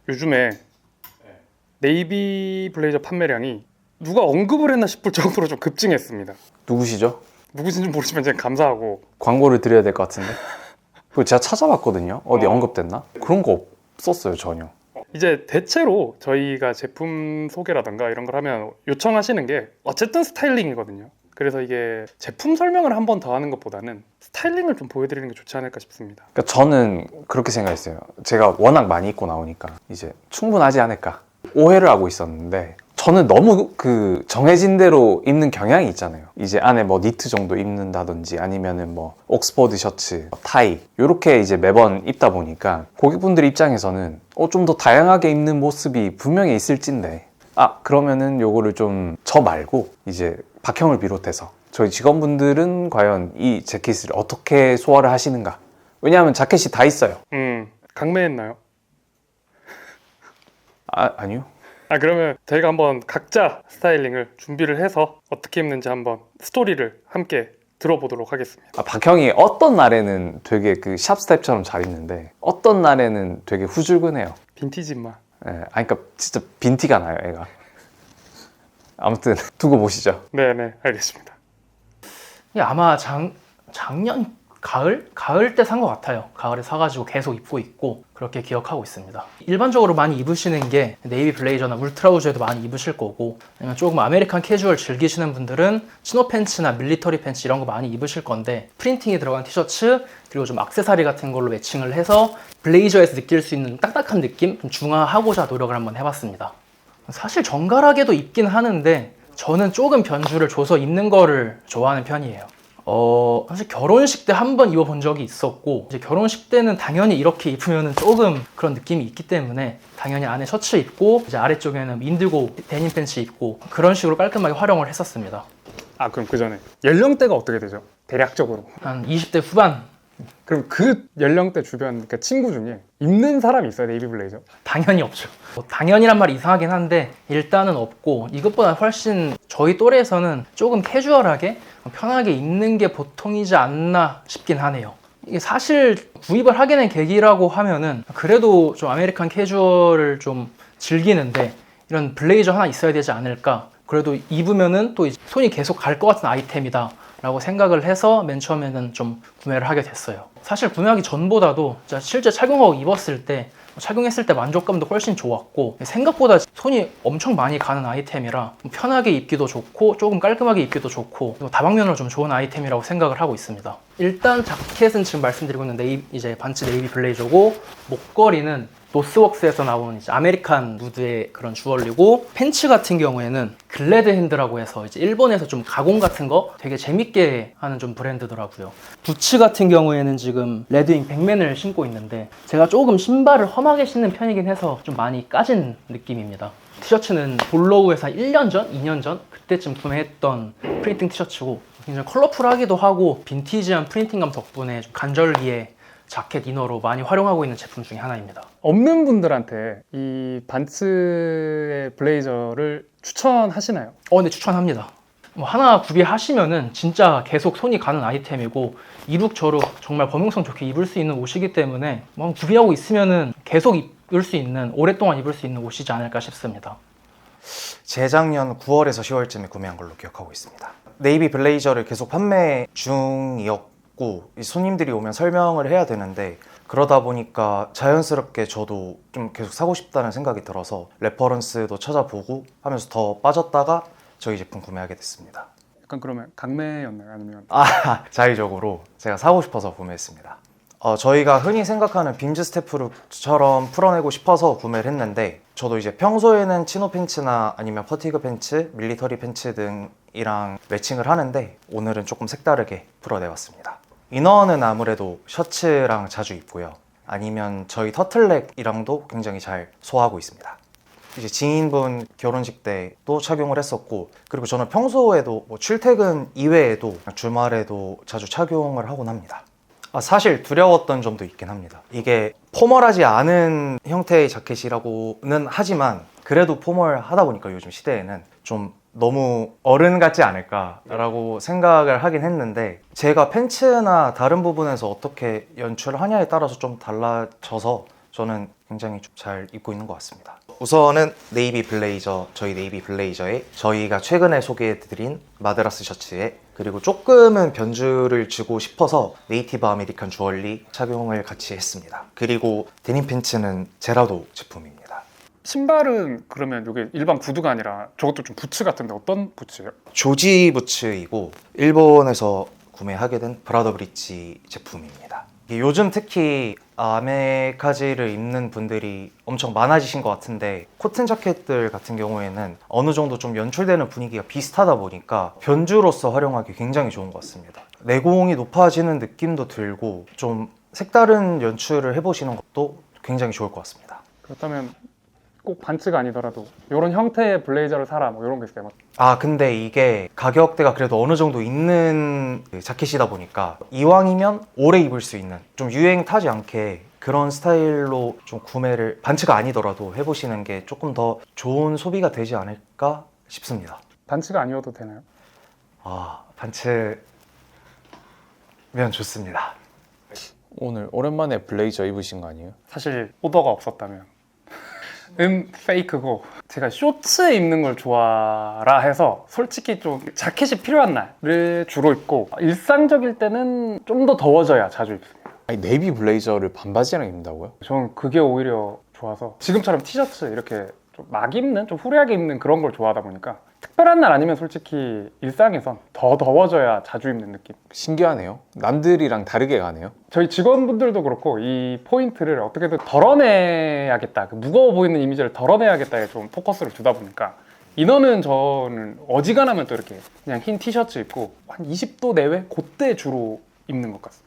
요즘에 네이비 블레이저 판매량이 누가 언급을 했나 싶을 정도로 좀 급증했습니다. 누구시죠? 누구신지 모르시면 제가 감사하고. 광고를 드려야 될 것 같은데. 그리고 제가 찾아봤거든요. 어디 언급됐나? 그런 거 없었어요, 전혀. 이제 대체로 저희가 제품 소개라던가 이런 걸 하면 요청하시는 게 어쨌든 스타일링이거든요. 그래서 이게 제품 설명을 한 번 더 하는 것보다는 스타일링을 좀 보여드리는 게 좋지 않을까 싶습니다. 그러니까 저는 그렇게 생각했어요. 제가 워낙 많이 입고 나오니까 이제 충분하지 않을까 오해를 하고 있었는데, 저는 너무 그 정해진 대로 입는 경향이 있잖아요. 이제 안에 뭐 니트 정도 입는다든지 아니면은 뭐 옥스퍼드 셔츠, 타이 이렇게 이제 매번 입다 보니까 고객분들 입장에서는 좀 더 다양하게 입는 모습이 분명히 있을진데, 그러면은 요거를 좀 저 말고 이제 박형을 비롯해서 저희 직원분들은 과연 이 재킷을 어떻게 소화를 하시는가. 왜냐하면 자켓이 다 있어요. 강매했나요? 아니요. 그러면 저희가 한번 각자 스타일링을 준비를 해서 어떻게 입는지 한번 스토리를 함께 들어보도록 하겠습니다. 박형이 어떤 날에는 되게 그 샵 스텝처럼 잘 입는데 어떤 날에는 되게 후줄근해요. 빈티지 맛. 그러니까 진짜 빈티가 나요, 애가. 아무튼 두고 보시죠. 네네, 알겠습니다. 이게 아마 작년 가을 때 산 것 같아요. 가을에 사가지고 계속 입고 있고 그렇게 기억하고 있습니다. 일반적으로 많이 입으시는 게 네이비 블레이저나 울트라 우즈에도 많이 입으실 거고, 아니면 조금 아메리칸 캐주얼 즐기시는 분들은 치노 팬츠나 밀리터리 팬츠 이런 거 많이 입으실 건데, 프린팅이 들어간 티셔츠 그리고 좀 액세서리 같은 걸로 매칭을 해서 블레이저에서 느낄 수 있는 딱딱한 느낌 좀 중화하고자 노력을 한번 해봤습니다. 사실 정갈하게도 입긴 하는데 저는 조금 변주를 줘서 입는 거를 좋아하는 편이에요. 사실 결혼식 때 한 번 입어본 적이 있었고, 이제 결혼식 때는 당연히 이렇게 입으면 조금 그런 느낌이 있기 때문에 당연히 안에 셔츠 입고 이제 아래쪽에는 인디고 데님 팬츠 입고 그런 식으로 깔끔하게 활용을 했었습니다. 그럼 그 전에 연령대가 어떻게 되죠? 대략적으로. 한 20대 후반. 그럼 그 연령대 주변 그러니까 친구 중에 입는 사람이 있어요, 네이비 블레이저? 당연히 없죠. 당연히란 말이 이상하긴 한데 일단은 없고, 이것보다 훨씬 저희 또래에서는 조금 캐주얼하게 편하게 입는 게 보통이지 않나 싶긴 하네요. 이게 사실 구입을 하게 된 계기라고 하면은 그래도 좀 아메리칸 캐주얼을 좀 즐기는데 이런 블레이저 하나 있어야 되지 않을까, 그래도 입으면은 또 이제 손이 계속 갈 것 같은 아이템이다 라고 생각을 해서 맨 처음에는 좀 구매를 하게 됐어요. 사실 구매하기 전보다도 실제 착용하고 입었을 때, 착용했을 때 만족감도 훨씬 좋았고, 생각보다 손이 엄청 많이 가는 아이템이라 편하게 입기도 좋고 조금 깔끔하게 입기도 좋고 다방면으로 좀 좋은 아이템이라고 생각을 하고 있습니다. 일단 자켓은 지금 말씀드리고 있는 이제 반츠 네이비 블레이저고, 목걸이는 노스웍스에서 나온 이제 아메리칸 무드의 그런 주얼리고, 팬츠 같은 경우에는 글래드 핸드라고 해서 이제 일본에서 좀 가공 같은 거 되게 재밌게 하는 좀 브랜드더라고요. 부츠 같은 경우에는 지금 레드윙 백맨을 신고 있는데, 제가 조금 신발을 험하게 신는 편이긴 해서 좀 많이 까진 느낌입니다. 티셔츠는 볼로우에서 1년 전? 2년 전? 그때쯤 구매했던 프린팅 티셔츠고, 굉장히 컬러풀하기도 하고 빈티지한 프린팅감 덕분에 좀 간절기에 자켓 이너로 많이 활용하고 있는 제품 중에 하나입니다. 없는 분들한테 이 반츠의 블레이저를 추천하시나요? 네, 추천합니다. 하나 구비하시면은 진짜 계속 손이 가는 아이템이고, 이룩저룩 정말 범용성 좋게 입을 수 있는 옷이기 때문에 구비하고 있으면은 계속 입을 수 있는, 오랫동안 입을 수 있는 옷이지 않을까 싶습니다. 재작년 9월에서 10월쯤에 구매한 걸로 기억하고 있습니다. 네이비 블레이저를 계속 판매 중이었고, 손님들이 오면 설명을 해야 되는데, 그러다 보니까 자연스럽게 저도 좀 계속 사고 싶다는 생각이 들어서 레퍼런스도 찾아보고 하면서 더 빠졌다가 저희 제품 구매하게 됐습니다. 약간 그러면 강매였나요? 아니면 자의적으로 제가 사고 싶어서 구매했습니다. 저희가 흔히 생각하는 빔즈 스태프룩처럼 풀어내고 싶어서 구매를 했는데, 저도 이제 평소에는 치노 팬츠나 아니면 퍼티그 팬츠, 밀리터리 팬츠 등이랑 매칭을 하는데, 오늘은 조금 색다르게 풀어내봤습니다. 이너는 아무래도 셔츠랑 자주 입고요. 아니면 저희 터틀넥이랑도 굉장히 잘 소화하고 있습니다. 이제 지인분 결혼식 때도 착용을 했었고, 그리고 저는 평소에도 출퇴근 이외에도 주말에도 자주 착용을 하곤 합니다. 사실 두려웠던 점도 있긴 합니다. 이게 포멀하지 않은 형태의 자켓이라고는 하지만 그래도 포멀하다 보니까 요즘 시대에는 좀 너무 어른 같지 않을까라고 생각을 하긴 했는데, 제가 팬츠나 다른 부분에서 어떻게 연출을 하냐에 따라서 좀 달라져서 저는 굉장히 좀 잘 입고 있는 것 같습니다. 우선은 네이비 블레이저, 저희 네이비 블레이저에 저희가 최근에 소개해드린 마드라스 셔츠에 그리고 조금은 변주를 주고 싶어서 네이티브 아메리칸 주얼리 착용을 같이 했습니다. 그리고 데님 팬츠는 제라도 제품입니다. 신발은 그러면 이게 일반 구두가 아니라 저것도 좀 부츠 같은데 어떤 부츠예요? 조지 부츠이고 일본에서 구매하게 된 브라더 브릿지 제품입니다. 이게 요즘 특히 아메카지를 입는 분들이 엄청 많아지신 것 같은데 코튼 자켓들 같은 경우에는 어느 정도 좀 연출되는 분위기가 비슷하다 보니까 변주로서 활용하기 굉장히 좋은 것 같습니다. 내공이 높아지는 느낌도 들고 좀 색다른 연출을 해보시는 것도 굉장히 좋을 것 같습니다. 그렇다면 꼭 반츠가 아니더라도 이런 형태의 블레이저를 사라 뭐 이런 게 있어요. 아 근데 이게 가격대가 그래도 어느 정도 있는 자켓이다 보니까 이왕이면 오래 입을 수 있는 좀 유행 타지 않게 그런 스타일로 좀 구매를 반츠가 아니더라도 해보시는 게 조금 더 좋은 소비가 되지 않을까 싶습니다. 반츠가 아니어도 되나요? 아 반츠면 좋습니다. 오늘 오랜만에 블레이저 입으신 거 아니에요? 사실 오더가 없었다면 페이크고 제가 쇼츠 입는 걸 좋아라 해서 솔직히 좀 자켓이 필요한 날을 주로 입고 일상적일 때는 좀 더 더워져야 자주 입습니다. 아니 네이비 블레이저를 반바지랑 입는다고요? 저는 그게 오히려 좋아서 지금처럼 티셔츠 이렇게 좀 막 입는 좀 후리하게 입는 그런 걸 좋아하다 보니까 특별한 날 아니면 솔직히 일상에선 더 더워져야 자주 입는 느낌. 신기하네요. 남들이랑 다르게 가네요. 저희 직원분들도 그렇고 이 포인트를 어떻게든 덜어내야겠다, 그 무거워 보이는 이미지를 덜어내야겠다에 좀 포커스를 두다 보니까 이너는 저는 어지간하면 또 이렇게 그냥 흰 티셔츠 입고 한 20도 내외 그때 주로 입는 것 같습니다.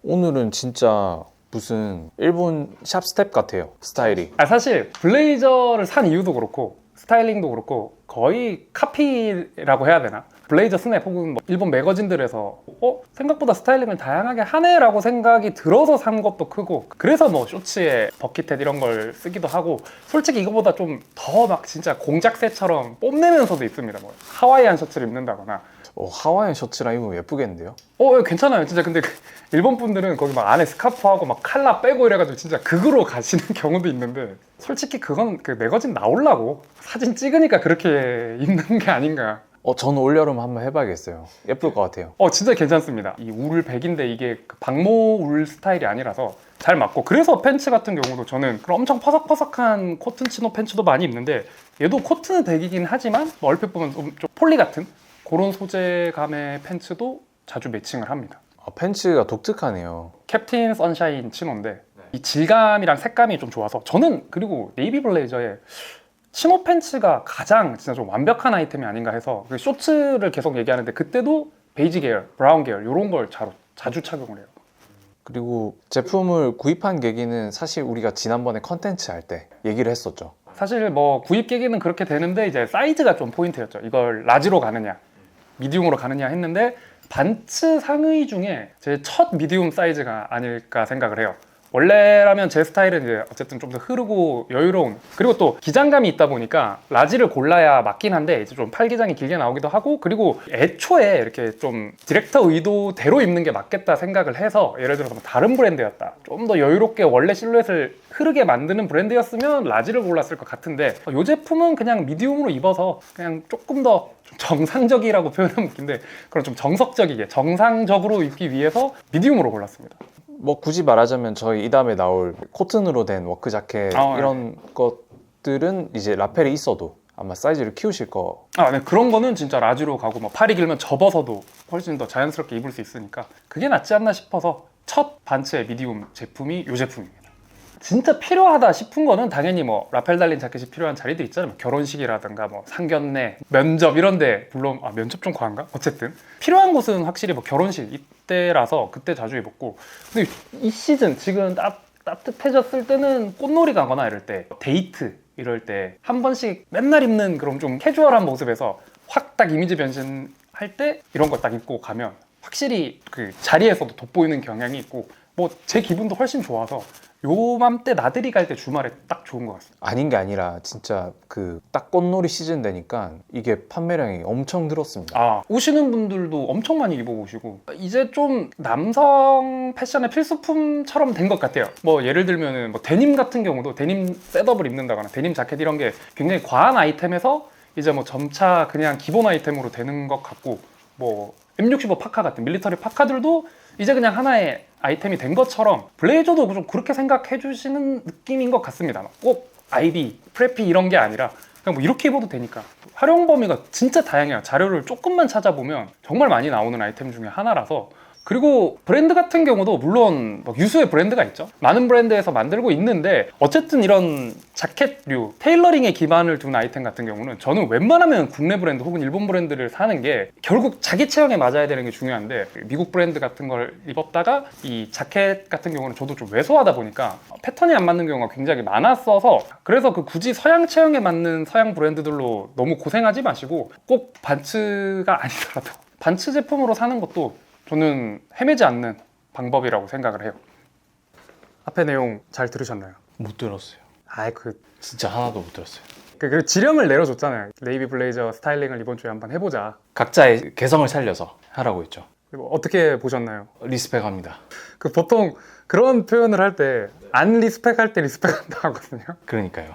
오늘은 진짜 무슨 일본 샵 스텝 같아요. 스타일이. 사실 블레이저를 산 이유도 그렇고 스타일링도 그렇고 거의 카피라고 해야 되나? 블레이저 스냅 혹은 뭐 일본 매거진들에서 생각보다 스타일링을 다양하게 하네라고 생각이 들어서 산 것도 크고 그래서 뭐 쇼츠에 버킷햇 이런 걸 쓰기도 하고 솔직히 이거보다 좀 더 막 진짜 공작새처럼 뽐내면서도 있습니다. 뭐 하와이안 셔츠를 입는다거나 하와이안 셔츠랑 입으면 예쁘겠는데요? 괜찮아요. 진짜 근데 일본 분들은 거기 막 안에 스카프하고 막 칼라 빼고 이래가지고 진짜 극으로 가시는 경우도 있는데 솔직히 그건 그 매거진 나오려고 사진 찍으니까 그렇게 입는 게 아닌가. 저는 올여름 한번 해봐야겠어요. 예쁠 것 같아요. 진짜 괜찮습니다. 이 울 백인데 이게 그 박모 울 스타일이 아니라서 잘 맞고 그래서 팬츠 같은 경우도 저는 그런 엄청 퍼석퍼석한 코튼 치노 팬츠도 많이 입는데 얘도 코튼은 백이긴 하지만 뭐 얼핏 보면 좀 폴리 같은 그런 소재감의 팬츠도 자주 매칭을 합니다. 팬츠가 독특하네요. 캡틴 선샤인 치노인데 이 질감이랑 색감이 좀 좋아서 저는 그리고 네이비 블레이저에 치노 팬츠가 가장 진짜 좀 완벽한 아이템이 아닌가 해서 그 쇼츠를 계속 얘기하는데 그때도 베이지 계열, 브라운 계열 이런 걸 자주 착용을 해요. 그리고 제품을 구입한 계기는 사실 우리가 지난번에 컨텐츠 할 때 얘기를 했었죠. 사실 뭐 구입 계기는 그렇게 되는데 이제 사이즈가 좀 포인트였죠. 이걸 라지로 가느냐 미디움으로 가느냐 했는데 반츠 상의 중에 제 첫 미디움 사이즈가 아닐까 생각을 해요. 원래라면 제 스타일은 이제 어쨌든 좀 더 흐르고 여유로운 그리고 또 기장감이 있다 보니까 라지를 골라야 맞긴 한데 이제 좀 팔기장이 길게 나오기도 하고 그리고 애초에 이렇게 좀 디렉터 의도대로 입는 게 맞겠다 생각을 해서 예를 들어서 뭐 다른 브랜드였다 좀 더 여유롭게 원래 실루엣을 흐르게 만드는 브랜드였으면 라지를 골랐을 것 같은데 이 제품은 그냥 미디움으로 입어서 그냥 조금 더 정상적이라고 표현하면 웃긴데 그런 좀 정석적이게 정상적으로 입기 위해서 미디움으로 골랐습니다. 뭐 굳이 말하자면 저희 이 다음에 나올 코튼으로 된 워크 자켓 이런 것들은 이제 라펠이 있어도 아마 사이즈를 키우실 거. 네, 그런 거는 진짜 라지로 가고 뭐 팔이 길면 접어서도 훨씬 더 자연스럽게 입을 수 있으니까 그게 낫지 않나 싶어서 첫 반츠의 미디움 제품이 이 제품입니다. 진짜 필요하다 싶은 거는 당연히 뭐 라펠 달린 자켓이 필요한 자리들 있잖아요. 뭐 결혼식이라든가 뭐 상견례, 면접 이런데 물론 면접 좀 과한가? 어쨌든 필요한 곳은 확실히 뭐 결혼식 이때라서 그때 자주 입었고 근데 이 시즌 지금 따뜻해졌을 때는 꽃놀이 가거나 이럴 때 데이트 이럴 때 한 번씩 맨날 입는 그런 좀 캐주얼한 모습에서 확 딱 이미지 변신할 때 이런 거 딱 입고 가면 확실히 그 자리에서도 돋보이는 경향이 있고 뭐 제 기분도 훨씬 좋아서 요맘때 나들이 갈 때 주말에 딱 좋은 것 같습니다. 아닌 게 아니라 진짜 그 딱 꽃놀이 시즌 되니까 이게 판매량이 엄청 늘었습니다. 아, 오시는 분들도 엄청 많이 입어보시고 이제 좀 남성 패션의 필수품처럼 된 것 같아요. 뭐 예를 들면은 뭐 데님 같은 경우도 데님 셋업을 입는다거나 데님 자켓 이런 게 굉장히 과한 아이템에서 이제 뭐 점차 그냥 기본 아이템으로 되는 것 같고, 뭐 M65 파카 같은 밀리터리 파카들도 이제 그냥 하나의 아이템이 된 것처럼 블레이저도 좀 그렇게 생각해 주시는 느낌인 것 같습니다. 꼭 아이비, 프레피 이런 게 아니라 그냥 뭐 이렇게 입어도 되니까. 활용 범위가 진짜 다양해요. 자료를 조금만 찾아보면 정말 많이 나오는 아이템 중에 하나라서. 그리고 브랜드 같은 경우도 물론 뭐 유수의 브랜드가 있죠. 많은 브랜드에서 만들고 있는데 어쨌든 이런 자켓류, 테일러링에 기반을 둔 아이템 같은 경우는 저는 웬만하면 국내 브랜드 혹은 일본 브랜드를 사는 게 결국 자기 체형에 맞아야 되는 게 중요한데, 미국 브랜드 같은 걸 입었다가 이 자켓 같은 경우는 저도 좀 왜소하다 보니까 패턴이 안 맞는 경우가 굉장히 많았어서, 그래서 그 굳이 서양 체형에 맞는 서양 브랜드들로 너무 고생하지 마시고 꼭 반츠가 아니더라도 반츠 제품으로 사는 것도 저는 헤매지 않는 방법이라고 생각을 해요. 앞에 내용 잘 들으셨나요? 못 들었어요. 진짜 하나도 못 들었어요. 그 지령을 내려줬잖아요. 네이비 블레이저 스타일링을 이번 주에 한번 해보자. 각자의 개성을 살려서 하라고 했죠. 그리고 어떻게 보셨나요? 리스펙합니다. 그 보통 그런 표현을 할 때 안 리스펙할 때 리스펙한다 하거든요. 그러니까요.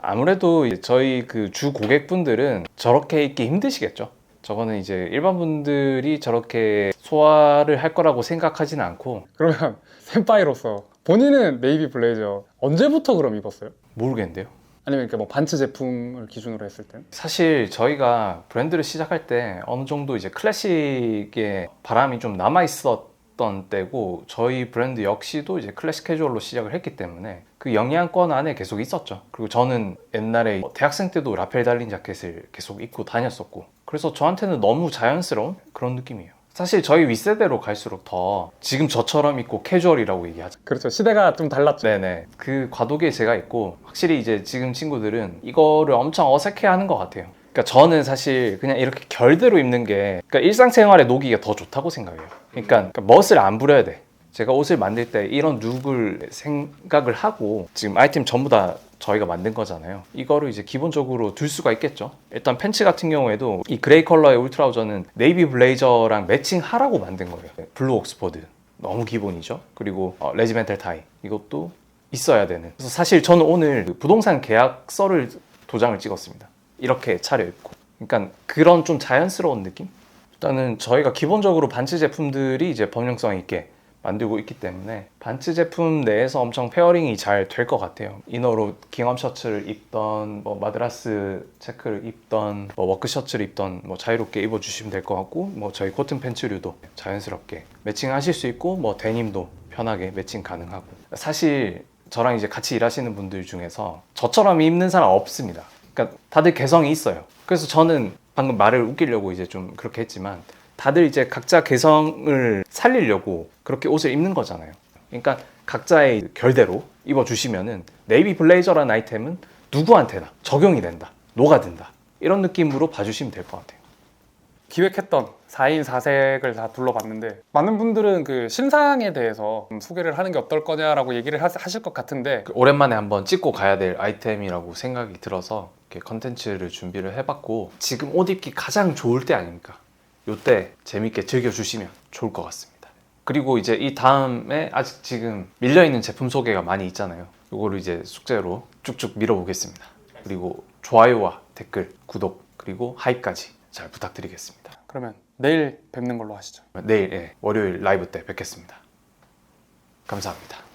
아무래도 이제 저희 그 주 고객분들은 저렇게 입기 힘드시겠죠. 저거는 이제 일반 분들이 저렇게 소화를 할 거라고 생각하지는 않고. 그러면 센파이로서 본인은 네이비 블레이저 언제부터 그럼 입었어요? 모르겠는데요. 아니면 이렇게 뭐 반츠 제품을 기준으로 했을 땐? 사실 저희가 브랜드를 시작할 때 어느 정도 이제 클래식의 바람이 좀 남아 있었던 때고, 저희 브랜드 역시도 이제 클래식 캐주얼로 시작을 했기 때문에 그 영향권 안에 계속 있었죠. 그리고 저는 옛날에 대학생 때도 라펠 달린 자켓을 계속 입고 다녔었고, 그래서 저한테는 너무 자연스러운 그런 느낌이에요. 사실 저희 윗세대로 갈수록 더 지금 저처럼 입고 캐주얼이라고 얘기하죠. 그렇죠. 시대가 좀 달랐죠. 네네. 그 과도기에 제가 있고, 확실히 이제 지금 친구들은 이거를 엄청 어색해하는 것 같아요. 그러니까 저는 사실 그냥 이렇게 결대로 입는 게, 그러니까 일상생활에 녹이기가 더 좋다고 생각해요. 그러니까 멋을 안 부려야 돼. 제가 옷을 만들 때 이런 룩을 생각을 하고, 지금 아이템 전부 다 저희가 만든 거잖아요. 이거를 이제 기본적으로 둘 수가 있겠죠. 일단 팬츠 같은 경우에도 이 그레이 컬러의 울트라우저는 네이비 블레이저랑 매칭하라고 만든 거예요. 블루 옥스퍼드 너무 기본이죠. 그리고 레지멘탈 타이 이것도 있어야 되는. 그래서 사실 저는 오늘 그 부동산 계약서를 도장을 찍었습니다. 이렇게 차려입고. 그러니까 그런 좀 자연스러운 느낌? 일단은 저희가 기본적으로 반츠 제품들이 이제 범용성 있게 만들고 있기 때문에 반츠 제품 내에서 엄청 페어링이 잘 될 것 같아요. 이너로 킹엄 셔츠를 입던, 뭐 마드라스 체크를 입던, 뭐 워크 셔츠를 입던, 뭐 자유롭게 입어주시면 될 것 같고, 뭐 저희 코튼 팬츠류도 자연스럽게 매칭하실 수 있고, 뭐 데님도 편하게 매칭 가능하고. 사실 저랑 이제 같이 일하시는 분들 중에서 저처럼 입는 사람 없습니다. 그러니까 다들 개성이 있어요. 그래서 저는 방금 말을 웃기려고 이제 좀 그렇게 했지만, 다들 이제 각자 개성을 살리려고 그렇게 옷을 입는 거잖아요. 그러니까 각자의 결대로 입어주시면은 네이비 블레이저라는 아이템은 누구한테나 적용이 된다, 녹아든다, 이런 느낌으로 봐주시면 될 것 같아요. 기획했던 4인 4색을 다 둘러봤는데, 많은 분들은 그 신상에 대해서 소개를 하는 게 어떨 거냐라고 얘기를 하실 것 같은데, 오랜만에 한번 찍고 가야 될 아이템이라고 생각이 들어서 이렇게 컨텐츠를 준비를 해봤고, 지금 옷 입기 가장 좋을 때 아닙니까? 요때 재밌게 즐겨주시면 좋을 것 같습니다. 그리고 이제 이 다음에 아직 지금 밀려있는 제품 소개가 많이 있잖아요. 요거를 이제 숙제로 쭉쭉 밀어보겠습니다. 그리고 좋아요와 댓글, 구독, 그리고 하이까지 잘 부탁드리겠습니다. 그러면 내일 뵙는 걸로 하시죠. 내일 월요일 라이브 때 뵙겠습니다. 감사합니다.